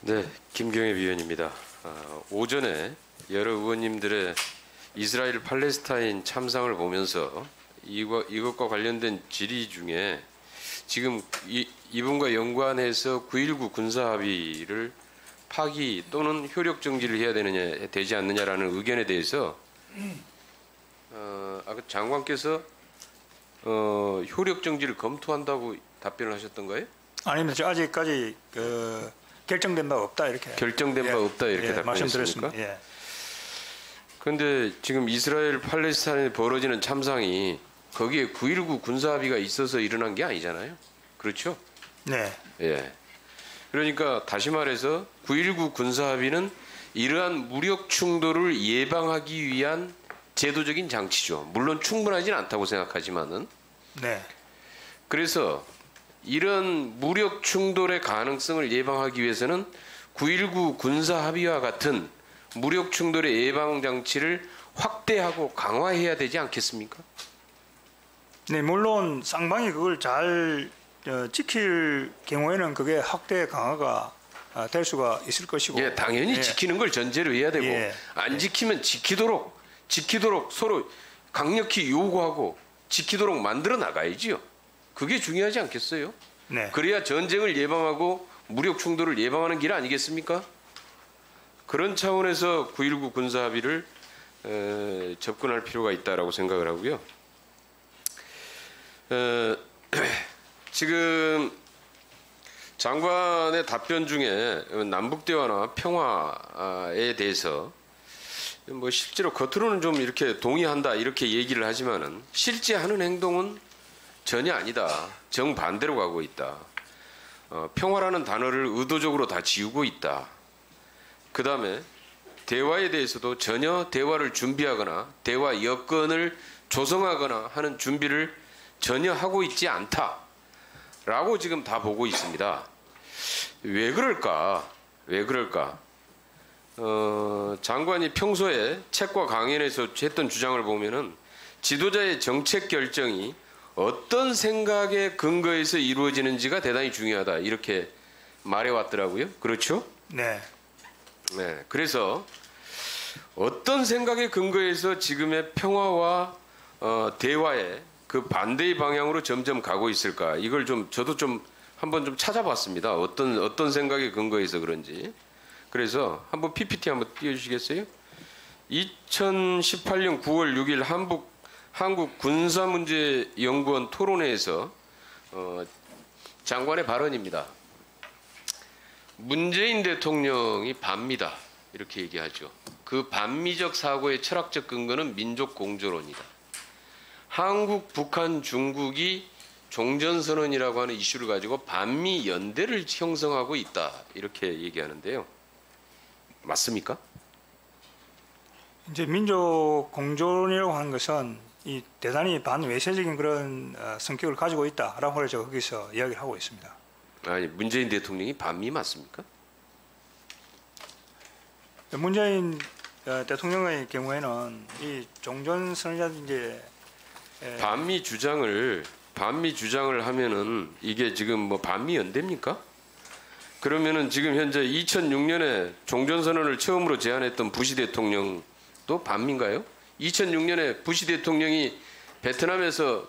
네, 김경엽 위원입니다. 오전에 여러 의원님들의 이스라엘 팔레스타인 참상을 보면서 이것과 관련된 질의 중에 지금 이분과 연관해서 9.19 군사합의를 파기 또는 효력 정지를 해야 되지 않느냐라는 의견에 대해서 아까 장관께서 효력 정지를 검토한다고 답변을 하셨던 거예요? 아닙니다. 아직까지 결정된 바 없다 이렇게. 결정된 바 없다 이렇게 답변했습니까? 예. 그런데 지금 이스라엘 팔레스타인에 벌어지는 참상이 거기에 9.19 군사합의가 있어서 일어난 게 아니잖아요. 그렇죠? 네. 예. 그러니까 다시 말해서 9.19 군사합의는 이러한 무력 충돌을 예방하기 위한 제도적인 장치죠. 물론 충분하지는 않다고 생각하지만은. 네. 그래서 이런 무력 충돌의 가능성을 예방하기 위해서는 9.19 군사합의와 같은 무력 충돌의 예방 장치를 확대하고 강화해야 되지 않겠습니까? 네, 물론 쌍방이 그걸 잘 지킬 경우에는 그게 확대 강화가 될 수가 있을 것이고. 예, 당연히 예. 지키는 걸 전제로 해야 되고 예. 안 지키면 지키도록 서로 강력히 요구하고 지키도록 만들어 나가야지요. 그게 중요하지 않겠어요? 네. 그래야 전쟁을 예방하고 무력 충돌을 예방하는 길 아니겠습니까? 그런 차원에서 9.19 군사합의를 접근할 필요가 있다라고 생각을 하고요. 지금 장관의 답변 중에 남북 대화나 평화에 대해서 뭐 실제로 겉으로는 좀 이렇게 동의한다 이렇게 얘기를 하지만은 실제 하는 행동은 전혀 아니다. 정반대로 가고 있다. 평화라는 단어를 의도적으로 다 지우고 있다. 그 다음에 대화에 대해서도 전혀 대화를 준비하거나 대화 여건을 조성하거나 하는 준비를 전혀 하고 있지 않다라고 지금 다 보고 있습니다. 왜 그럴까? 장관이 평소에 책과 강연에서 했던 주장을 보면은 지도자의 정책 결정이 어떤 생각에 근거해서 이루어지는지가 대단히 중요하다 이렇게 말해왔더라고요. 그렇죠? 네. 네. 그래서 어떤 생각에 근거해서 지금의 평화와 대화의 그 반대의 방향으로 점점 가고 있을까? 이걸 저도 한번 좀 찾아봤습니다. 어떤 생각에 근거해서 그런지. 그래서 한번 PPT 한번 띄워주시겠어요? 2018년 9월 6일 한국군사문제연구원 토론회에서 장관의 발언입니다. 문재인 대통령이 반미다 이렇게 얘기하죠. 그 반미적 사고의 철학적 근거는 민족 공조론이다. 한국, 북한, 중국이 종전선언이라고 하는 이슈를 가지고 반미 연대를 형성하고 있다 이렇게 얘기하는데요. 맞습니까? 이제 민족 공존이라고 하는 것은 이 대단히 반외세적인 그런 성격을 가지고 있다라고 제가 거기서 이야기를 하고 있습니다. 아니 문재인 대통령이 반미 맞습니까? 문재인 대통령의 경우에는 이 종전선언이라든지 반미 주장을 하면은 이게 지금 뭐 반미 연대입니까? 그러면은 지금 현재 2006년에 종전선언을 처음으로 제안했던 부시 대통령도 반미인가요? 2006년에 부시 대통령이 베트남에서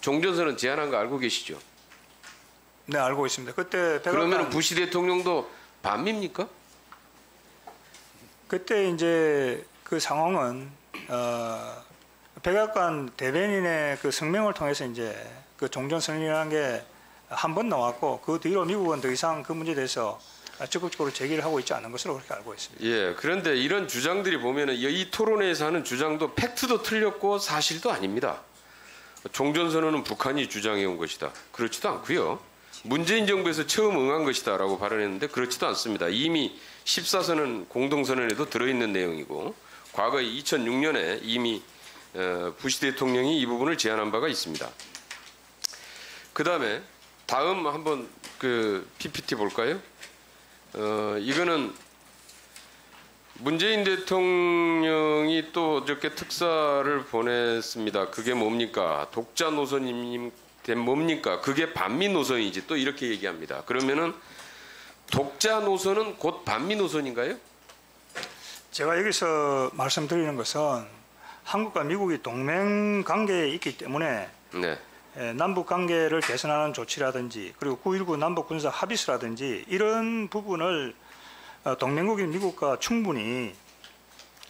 종전선언 제안한 거 알고 계시죠? 네, 알고 있습니다. 그때 그러면 부시 대통령도 반미입니까? 그때 이제 그 상황은 백악관 대변인의 그 성명을 통해서 이제 그 종전선언이라는 게 한 번 나왔고 그 뒤로 미국은 더 이상 그 문제에 대해서 적극적으로 제기를 하고 있지 않은 것으로 그렇게 알고 있습니다. 예, 그런데 이런 주장들이 보면은 이 토론회에서 하는 주장도 팩트도 틀렸고 사실도 아닙니다. 종전선언은 북한이 주장해온 것이다. 그렇지도 않고요. 문재인 정부에서 처음 응한 것이다라고 발언했는데 그렇지도 않습니다. 이미 14선언 공동선언에도 들어있는 내용이고 과거 2006년에 이미 부시 대통령이 이 부분을 제안한 바가 있습니다. 그 다음에 다음 한번 그 PPT 볼까요? 이거는 문재인 대통령이 또 어저께 특사를 보냈습니다. 그게 뭡니까? 독자 노선님 뭡니까? 그게 반미 노선이지 또 이렇게 얘기합니다. 그러면은 독자 노선은 곧 반미 노선인가요? 제가 여기서 말씀드리는 것은 한국과 미국이 동맹 관계에 있기 때문에 네. 남북 관계를 개선하는 조치라든지 그리고 9.19 남북 군사 합의서라든지 이런 부분을 동맹국인 미국과 충분히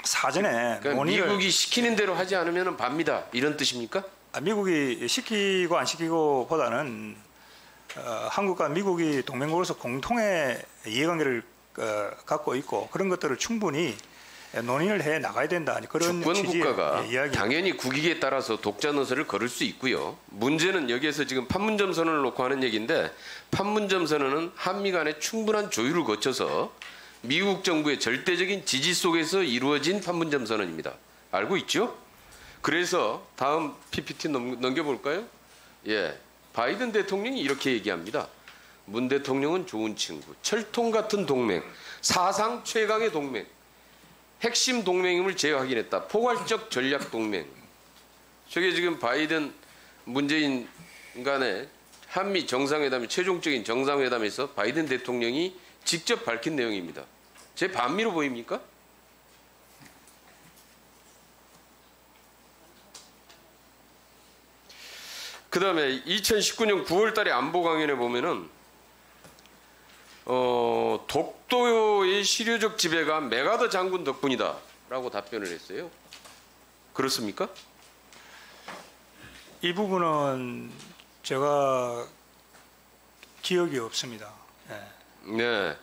사전에 그러니까 논의를 미국이 시키는 대로 하지 않으면 반미다 이런 뜻입니까? 미국이 시키고 안 시키고 보다는 한국과 미국이 동맹국으로서 공통의 이해관계를 갖고 있고 그런 것들을 충분히 논의를 해 나가야 된다. 그런 주권 취지의 국가가 이야기. 당연히 국익에 따라서 독자 노선을 걸을 수 있고요. 문제는 여기에서 지금 판문점 선언을 놓고 하는 얘기인데 판문점 선언은 한미 간의 충분한 조율을 거쳐서 미국 정부의 절대적인 지지 속에서 이루어진 판문점 선언입니다. 알고 있죠? 그래서 다음 PPT 넘겨볼까요? 예, 바이든 대통령이 이렇게 얘기합니다. 문 대통령은 좋은 친구, 철통 같은 동맹, 사상 최강의 동맹, 핵심 동맹임을 재확인했다. 포괄적 전략 동맹. 저게 지금 바이든 문재인 간의 한미 정상회담의 최종적인 정상회담에서 바이든 대통령이 직접 밝힌 내용입니다. 제 반미로 보입니까? 그 다음에 2019년 9월 달에 안보 강연에 보면은 독도의 실효적 지배가 메가더 장군 덕분이다 라고 답변을 했어요. 그렇습니까? 이 부분은 제가 기억이 없습니다. 네.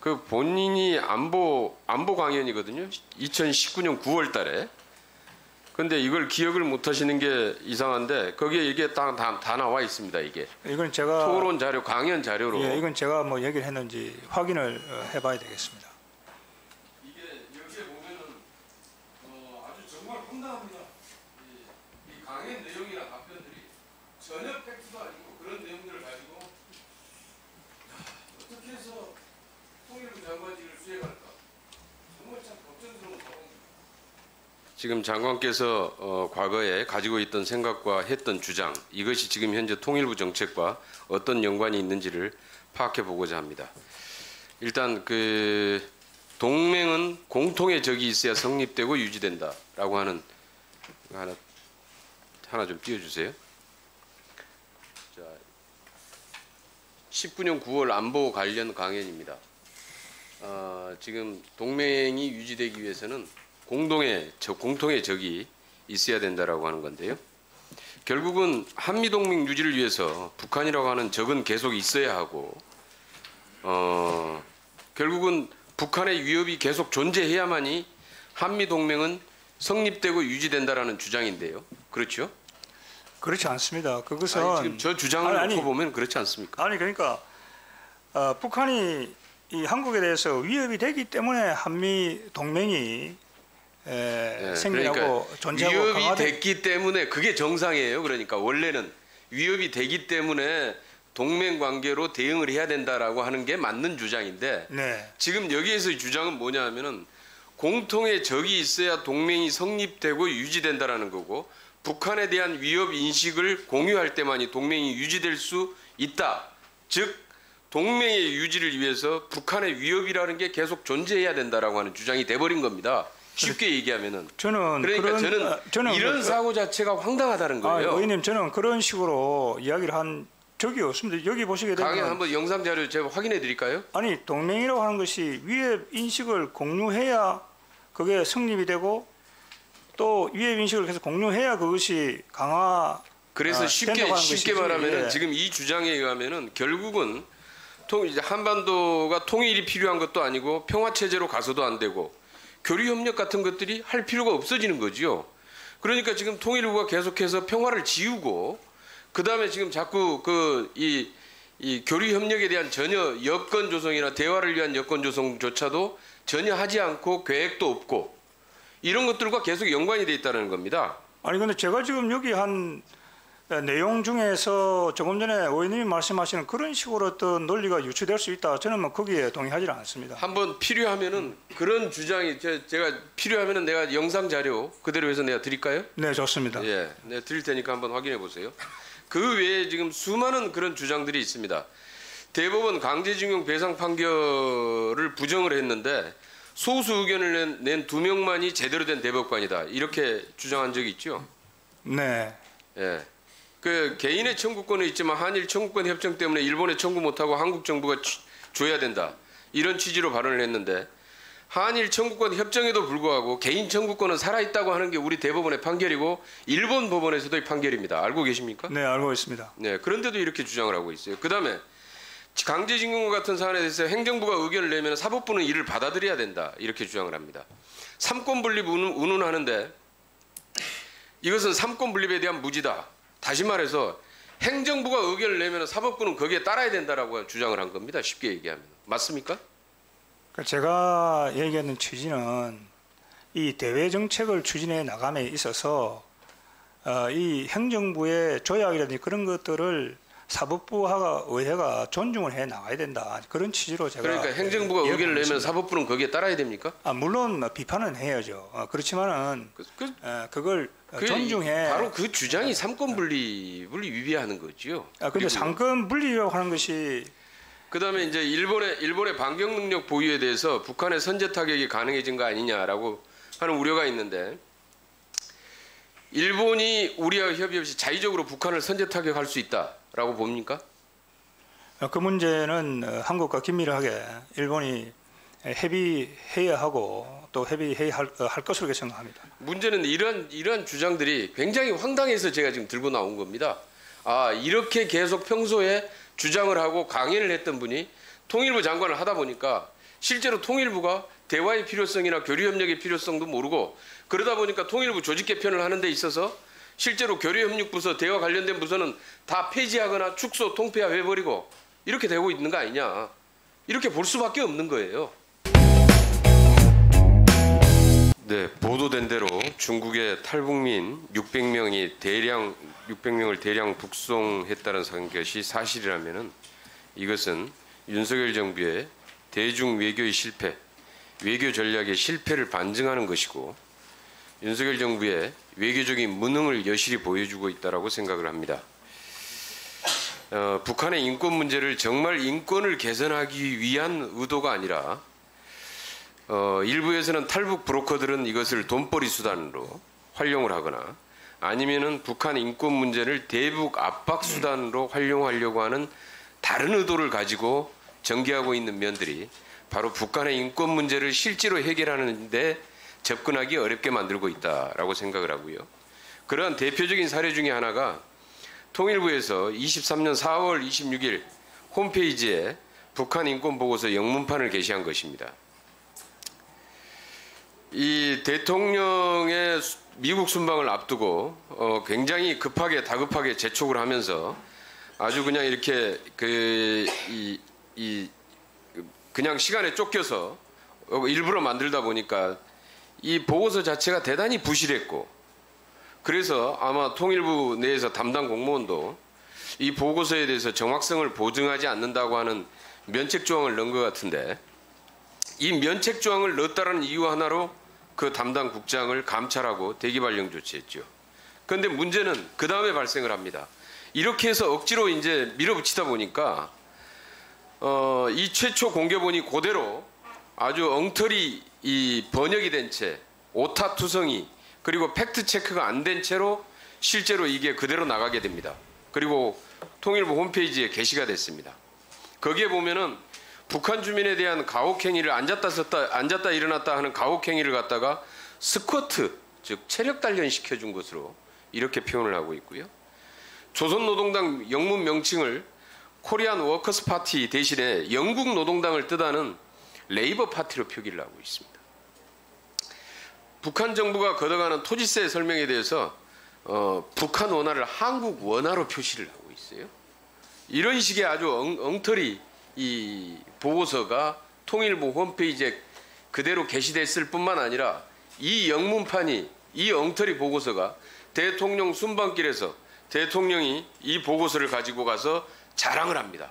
그 본인이 안보 강연이거든요. 2019년 9월 달에. 근데 이걸 기억을 못 하시는 게 이상한데 거기에 이게 다 나와 있습니다. 이게. 이건 제가 토론 자료, 강연 자료로. 예, 이건 제가 뭐 얘기를 했는지 확인을 해봐야 되겠습니다. 이게 여기에 보면은 아주 정말 황당합니다. 이 강연 내용이나 답변들이 전혀 팩트도 아니고 그런 내용들을 가지고 어떻게 해서 통일부 장관직을 수행할까? 정말 참 걱정스러운 상황입니다. 지금 장관께서 과거에 가지고 있던 생각과 했던 주장 이것이 지금 현재 통일부 정책과 어떤 연관이 있는지를 파악해 보고자 합니다. 일단 그 동맹은 공통의 적이 있어야 성립되고 유지된다라고 하는 하나 좀 띄워주세요. 자, 19년 9월 안보 관련 강연입니다. 지금 동맹이 유지되기 위해서는 공통의 적이 있어야 된다라고 하는 건데요. 결국은 한미동맹 유지를 위해서 북한이라고 하는 적은 계속 있어야 하고 결국은 북한의 위협이 계속 존재해야만이 한미동맹은 성립되고 유지된다라는 주장인데요. 그렇죠? 그렇지 않습니다. 그것은 아니, 지금 저 주장을 아니, 놓고 보면 그렇지 않습니까? 아니 그러니까 북한이 이 한국에 대해서 위협이 되기 때문에 한미 동맹이 생기고 그러니까 존재하고 위협이 강화되... 됐기 때문에 그게 정상이에요. 그러니까 원래는 위협이 되기 때문에 동맹 관계로 대응을 해야 된다라고 하는 게 맞는 주장인데 네. 지금 여기에서의 주장은 뭐냐 하면은 공통의 적이 있어야 동맹이 성립되고 유지된다라는 거고 북한에 대한 위협 인식을 공유할 때만이 동맹이 유지될 수 있다. 즉 동맹의 유지를 위해서 북한의 위협이라는 게 계속 존재해야 된다라고 하는 주장이 돼버린 겁니다. 쉽게 얘기하면은. 그러니까 저는 이런 사고 자체가 황당하다는 거예요. 의원님 저는 그런 식으로 이야기를 한 적이 없습니다. 여기 보시게 되면 강연 한번 영상 자료 제가 확인해 드릴까요? 아니 동맹이라고 하는 것이 위협 인식을 공유해야 그게 성립이 되고 또 위협 인식을 계속 공유해야 그것이 강화. 그래서 쉽게 것이지. 말하면은 예. 지금 이 주장에 의하면은 결국은 한반도가 통일이 필요한 것도 아니고 평화 체제로 가서도 안 되고 교류 협력 같은 것들이 할 필요가 없어지는 거지요. 그러니까 지금 통일부가 계속해서 평화를 지우고 그 다음에 지금 자꾸 이 교류 협력에 대한 전혀 여건 조성이나 대화를 위한 여건 조성조차도 전혀 하지 않고 계획도 없고 이런 것들과 계속 연관이 돼 있다는 겁니다. 아니 근데 제가 지금 여기 한 내용 중에서 조금 전에 의원님이 말씀하시는 그런 식으로 어떤 논리가 유추될 수 있다. 저는 뭐 거기에 동의하지 않습니다. 한번 필요하면은 그런 주장이 제가 필요하면은 내가 영상 자료 그대로 해서 내가 드릴까요? 네, 좋습니다. 예, 내가 드릴 테니까 한번 확인해 보세요. 그 외에 지금 수많은 그런 주장들이 있습니다. 대법원 강제징용 배상 판결을 부정을 했는데 소수 의견을 낸 2명만이 제대로 된 대법관이다. 이렇게 주장한 적이 있죠. 네. 예. 그 개인의 청구권은 있지만 한일 청구권 협정 때문에 일본에 청구 못하고 한국 정부가 줘야 된다. 이런 취지로 발언을 했는데 한일 청구권 협정에도 불구하고 개인 청구권은 살아있다고 하는 게 우리 대법원의 판결이고 일본 법원에서도의 판결입니다. 알고 계십니까? 네, 알고 있습니다. 네, 그런데도 이렇게 주장을 하고 있어요. 그다음에 강제징용과 같은 사안에 대해서 행정부가 의견을 내면 사법부는 이를 받아들여야 된다. 이렇게 주장을 합니다. 삼권 분립 운운하는데 이것은 삼권 분립에 대한 무지다. 다시 말해서 행정부가 의견을 내면 사법부는 거기에 따라야 된다라고 주장을 한 겁니다. 쉽게 얘기하면. 맞습니까? 제가 얘기하는 취지는 이 대외 정책을 추진해 나감에 있어서 이 행정부의 조약이라든지 그런 것들을 사법부와 의회가 존중을 해 나가야 된다. 그런 취지로 제가 그러니까 행정부가 의견을 내면 사법부는 거기에 따라야 됩니까? 물론 비판은 해야죠. 그렇지만은 그걸 존중해. 바로 그 주장이 삼권 분립을 위배하는 거지요. 그런데 삼권 분립이라고 하는 것이 그다음에 이제 일본의 반격 능력 보유에 대해서 북한의 선제 타격이 가능해진 거 아니냐라고 하는 우려가 있는데 일본이 우리와 협의 없이 자의적으로 북한을 선제 타격할 수 있다라고 봅니까? 그 문제는 한국과 긴밀하게 일본이 협의해야 하고 또 협의해야 할 것으로 생각합니다. 문제는 이러한 주장들이 굉장히 황당해서 제가 지금 들고 나온 겁니다. 이렇게 계속 평소에 주장을 하고 강연을 했던 분이 통일부 장관을 하다 보니까 실제로 통일부가 대화의 필요성이나 교류협력의 필요성도 모르고 그러다 보니까 통일부 조직 개편을 하는 데 있어서 실제로 교류협력부서 대화 관련된 부서는 다 폐지하거나 축소 통폐합해버리고 이렇게 되고 있는 거 아니냐. 이렇게 볼 수밖에 없는 거예요. 네, 보도된 대로 중국의 탈북민 600명을 대량 북송했다는 것이 사실이라면은 이것은 윤석열 정부의 대중 외교의 실패, 외교 전략의 실패를 반증하는 것이고 윤석열 정부의 외교적인 무능을 여실히 보여주고 있다라고 생각을 합니다. 북한의 인권 문제를 정말 인권을 개선하기 위한 의도가 아니라 일부에서는 탈북 브로커들은 이것을 돈벌이 수단으로 활용을 하거나 아니면은 북한 인권 문제를 대북 압박 수단으로 활용하려고 하는 다른 의도를 가지고 전개하고 있는 면들이 바로 북한의 인권 문제를 실제로 해결하는 데 접근하기 어렵게 만들고 있다라고 생각을 하고요. 그러한 대표적인 사례 중에 하나가 통일부에서 23년 4월 26일 홈페이지에 북한 인권 보고서 영문판을 게시한 것입니다. 이 대통령의 미국 순방을 앞두고 굉장히 다급하게 재촉을 하면서 아주 그냥 이렇게 그냥 시간에 쫓겨서 일부러 만들다 보니까 이 보고서 자체가 대단히 부실했고 그래서 아마 통일부 내에서 담당 공무원도 이 보고서에 대해서 정확성을 보증하지 않는다고 하는 면책 조항을 넣은 것 같은데 이 면책 조항을 넣었다는 이유 하나로 그 담당 국장을 감찰하고 대기발령 조치했죠. 그런데 문제는 그 다음에 발생을 합니다. 이렇게 해서 억지로 이제 밀어붙이다 보니까 이 최초 공개본이 그대로 아주 엉터리 이 번역이 된 채 오타 투성이 그리고 팩트 체크가 안 된 채로 실제로 이게 그대로 나가게 됩니다. 그리고 통일부 홈페이지에 게시가 됐습니다. 거기에 보면은 북한 주민에 대한 가혹행위를 앉았다 일어났다 하는 가혹행위를 갖다가 스쿼트, 즉 체력 단련 시켜준 것으로 이렇게 표현을 하고 있고요. 조선노동당 영문 명칭을 코리안 워커스 파티 대신에 영국 노동당을 뜻하는 레이버 파티로 표기를 하고 있습니다. 북한 정부가 걷어가는 토지세 설명에 대해서 북한 원화를 한국 원화로 표시를 하고 있어요. 이런 식의 아주 엉터리 이 보고서가 통일부 홈페이지에 그대로 게시됐을 뿐만 아니라 이 영문판이 이 엉터리 보고서가 대통령 순방길에서 대통령이 이 보고서를 가지고 가서 자랑을 합니다.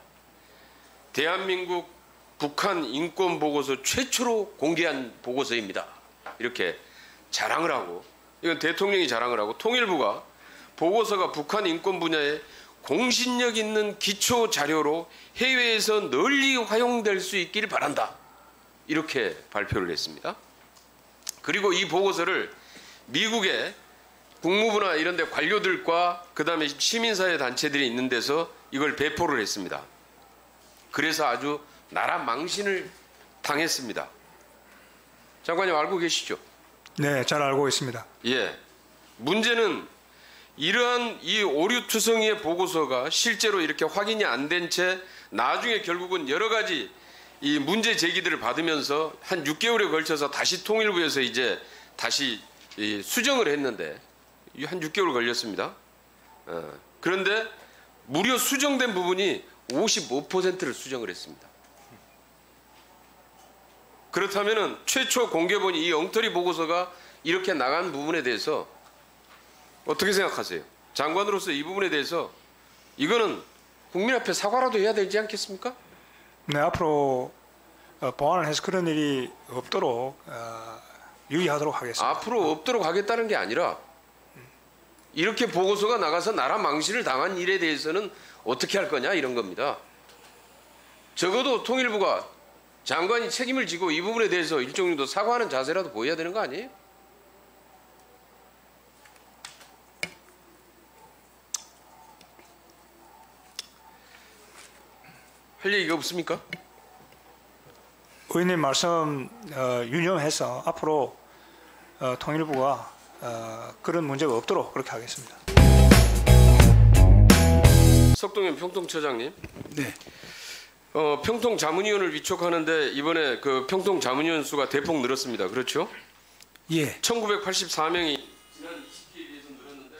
대한민국 북한 인권 보고서 최초로 공개한 보고서입니다. 이렇게 자랑을 하고 이건 대통령이 자랑을 하고 통일부가 보고서가 북한 인권 분야에 공신력 있는 기초 자료로 해외에서 널리 활용될 수 있기를 바란다. 이렇게 발표를 했습니다. 그리고 이 보고서를 미국의 국무부나 이런 데 관료들과 그다음에 시민사회 단체들이 있는 데서 이걸 배포를 했습니다. 그래서 아주 나라 망신을 당했습니다. 장관님 알고 계시죠? 네, 잘 알고 있습니다. 예. 문제는 이러한 이 오류투성이의 보고서가 실제로 이렇게 확인이 안 된 채 나중에 결국은 여러 가지 이 문제 제기들을 받으면서 한 6개월에 걸쳐서 다시 통일부에서 이제 다시 수정을 했는데 한 6개월 걸렸습니다. 그런데 무려 수정된 부분이 55%를 수정을 했습니다. 그렇다면 최초 공개본 이 엉터리 보고서가 이렇게 나간 부분에 대해서 어떻게 생각하세요? 장관으로서 이 부분에 대해서 이거는 국민 앞에 사과라도 해야 되지 않겠습니까? 네, 앞으로 보완을 해서 그런 일이 없도록 유의하도록 하겠습니다. 앞으로 없도록 하겠다는 게 아니라 이렇게 보고서가 나가서 나라 망신을 당한 일에 대해서는 어떻게 할 거냐 이런 겁니다. 적어도 통일부가 장관이 책임을 지고 이 부분에 대해서 일정 정도 사과하는 자세라도 보여야 되는 거 아니에요? 할 얘기가 없습니까? 의원님 말씀 유념해서 앞으로 통일부가 그런 문제가 없도록 그렇게 하겠습니다. 석동현 평통처장님. 네. 평통 자문위원을 위촉하는데 이번에 그 평통 자문위원 수가 대폭 늘었습니다. 그렇죠? 예. 1984명이 지난 20기에 비해서 늘었는데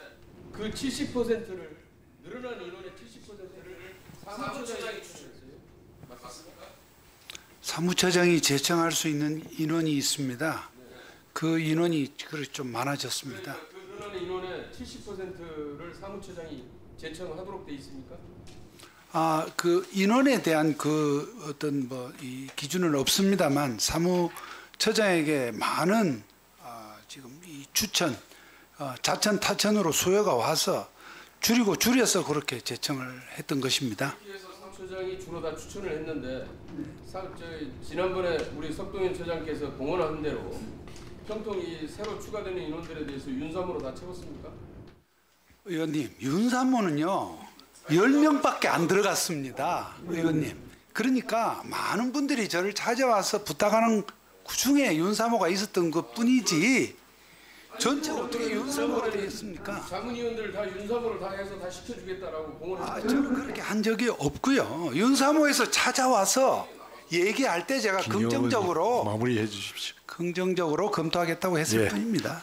그 70%를 늘어난 인원의 70%를 사무처장이 추천했어요. 맞습니까? 사무처장이 제청할 수 있는 인원이 있습니다. 그 인원이 그래 좀 많아졌습니다. 그러니까 그 늘어난 인원의 70%를 사무처장이 제청하도록 돼 있습니까? 그 인원에 대한 그 어떤 이 기준은 없습니다만 사무처장에게 많은 지금 이 추천, 자천 타천으로 수요가 와서 줄여서 그렇게 제청을 했던 것입니다. 그래서 사무처장이 주로 다 추천을 했는데 지난번에 우리 석동현 처장께서 공언한 대로 평통이 새로 추가되는 인원들에 대해서 윤삼으로 다 채웠습니까? 의원님, 윤사모는요 10명밖에 안 들어갔습니다. 의원님. 그러니까 많은 분들이 저를 찾아와서 부탁하는 그중에 윤사모가 있었던 것뿐이지 전체 어떻게 윤사모가 되겠습니까? 자문위원들 다 윤삼으로 다 해서 다 시켜주겠다라고 공언했어요. 저는 그렇게 한 적이 없고요. 윤사모에서 찾아와서 얘기할 때 제가 긍정적으로 마무리해 주십시오. 긍정적으로 검토하겠다고 했을 예. 뿐입니다.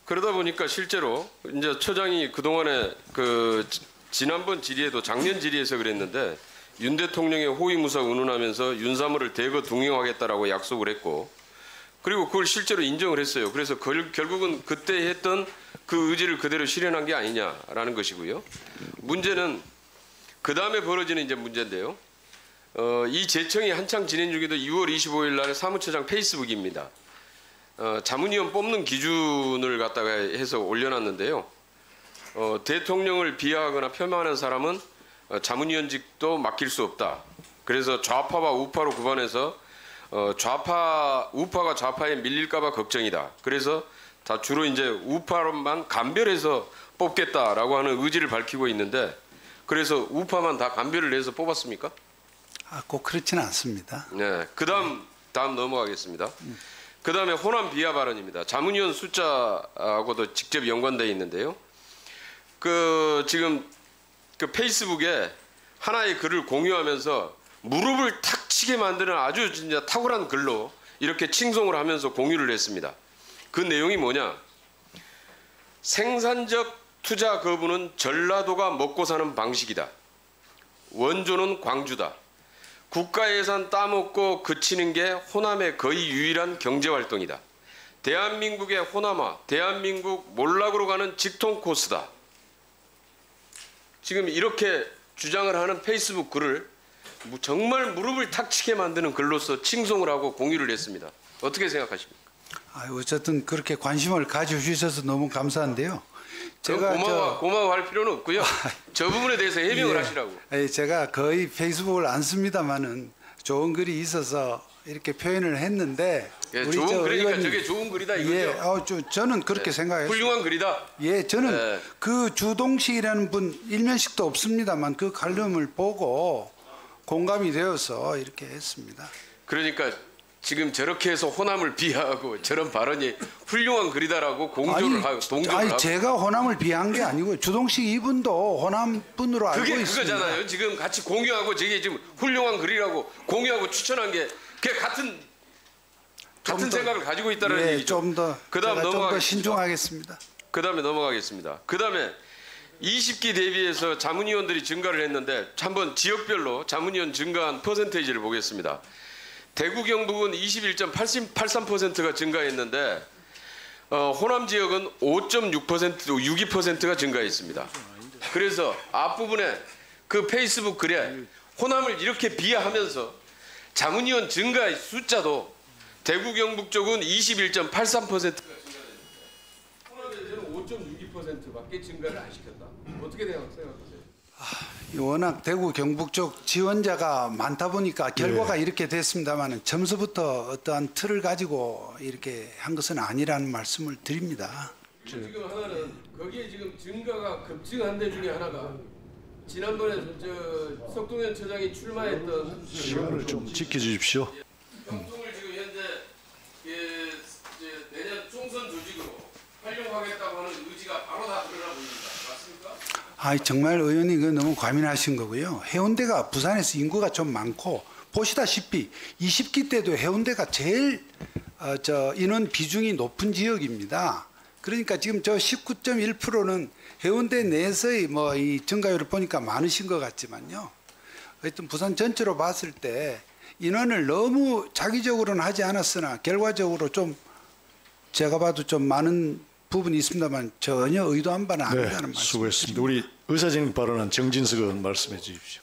그러다 보니까 실제로 이제 처장이 그동안에 그 지난번 질의에도 작년 질의에서 그랬는데 윤 대통령의 호위무사 운운하면서 윤사모를 대거 등용하겠다라고 약속을 했고 그리고 그걸 실제로 인정을 했어요. 그래서 결국은 그때 했던 그 의지를 그대로 실현한 게 아니냐라는 것이고요. 문제는 그 다음에 벌어지는 이제 문제인데요. 이 제청이 한창 진행 중에도 6월 25일 날 사무처장 페이스북입니다. 자문위원 뽑는 기준을 갖다가 해서 올려놨는데요. 대통령을 비하하거나 폄하하는 사람은 자문위원직도 맡길 수 없다. 그래서 좌파와 우파로 구분해서 우파가 좌파에 밀릴까봐 걱정이다. 그래서 다 주로 이제 우파로만 감별해서 뽑겠다라고 하는 의지를 밝히고 있는데 그래서 우파만 다 감별을 해서 뽑았습니까? 꼭 그렇지는 않습니다. 네. 다음 넘어가겠습니다. 그 다음에 호남 비하 발언입니다. 자문위원 숫자하고도 직접 연관되어 있는데요. 지금 그 페이스북에 하나의 글을 공유하면서 무릎을 탁 치게 만드는 아주 진짜 탁월한 글로 이렇게 칭송을 하면서 공유를 했습니다. 그 내용이 뭐냐? 생산적 투자 거부는 전라도가 먹고 사는 방식이다. 원조는 광주다. 국가 예산 따먹고 그치는 게 호남의 거의 유일한 경제활동이다. 대한민국의 호남화, 대한민국 몰락으로 가는 직통 코스다. 지금 이렇게 주장을 하는 페이스북 글을 정말 무릎을 탁 치게 만드는 글로서 칭송을 하고 공유를 했습니다. 어떻게 생각하십니까? 어쨌든 그렇게 관심을 가져주셔서 너무 감사한데요. 제가 고마워할 필요는 없고요. 저 부분에 대해서 해명을 예. 하시라고. 제가 거의 페이스북을 안 씁니다만은 좋은 글이 있어서 이렇게 표현을 했는데 예, 우리 좋은 저 그러니까 의원님, 저게 좋은 글이다 이거죠. 저는 그렇게 생각했어요. 훌륭한 글이다. 예, 저는 예. 그 주동식이라는 분 일면식도 없습니다만 그 칼럼을 보고 공감이 되어서 이렇게 했습니다. 그러니까 지금 저렇게 해서 호남을 비하하고 저런 발언이 훌륭한 글이다라고 동조를 하고. 제가 호남을 비한 게 아니고 주동식 이분도 호남 분으로 알고 그게 있습니다. 그거잖아요. 지금 같이 공유하고 저게 지금 훌륭한 글이라고 공유하고 추천한 게 그게 같은 생각을 가지고 있다는 얘기죠. 그다음 좀 더 신중하겠습니다. 그다음에 넘어가겠습니다. 그다음에 20기 대비해서 자문위원들이 증가를 했는데 한번 지역별로 자문위원 증가한 퍼센테이지를 보겠습니다. 대구 경북은 21.83%가 증가했는데 호남 지역은 5.6% 62%가 증가했습니다. 그래서 앞부분에 그 페이스북 글에 호남을 이렇게 비하하면서 자문위원 증가 숫자도 대구 경북 쪽은 21.83%가 증가했는데 호남에서는 5.62%밖에 증가를 안 시켰다. 어떻게 생각하세요? 워낙 대구 경북 쪽 지원자가 많다 보니까 결과가 이렇게 됐습니다만 점수부터 어떠한 틀을 가지고 이렇게 한 것은 아니라는 말씀을 드립니다. 지금 하나는 거기에 지금 증가가 급증한 데 중에 하나가 지난번에 석동현 처장이 출마했던 시간을 좀 지켜주십시오. 경통을 지금 현재 내년 총선 조직으로 활용하겠다고 하는 의지가 바로 다 드러나 보입니다. 맞습니까? 정말 의원님 그 너무 과민하신 거고요. 해운대가 부산에서 인구가 좀 많고 보시다시피 20기 때도 해운대가 제일 인원 비중이 높은 지역입니다. 그러니까 지금 저 19.1%는 해운대 내에서의 이 증가율을 보니까 많으신 것 같지만요. 하여튼 부산 전체로 봤을 때 인원을 너무 자기적으로는 하지 않았으나 결과적으로 좀 제가 봐도 좀 많은 부분이 있습니다만 전혀 의도한 바는 아니다는 말씀. 수고했습니다. 우리 의사진행 발언한 정진석 의원 말씀해 주십시오.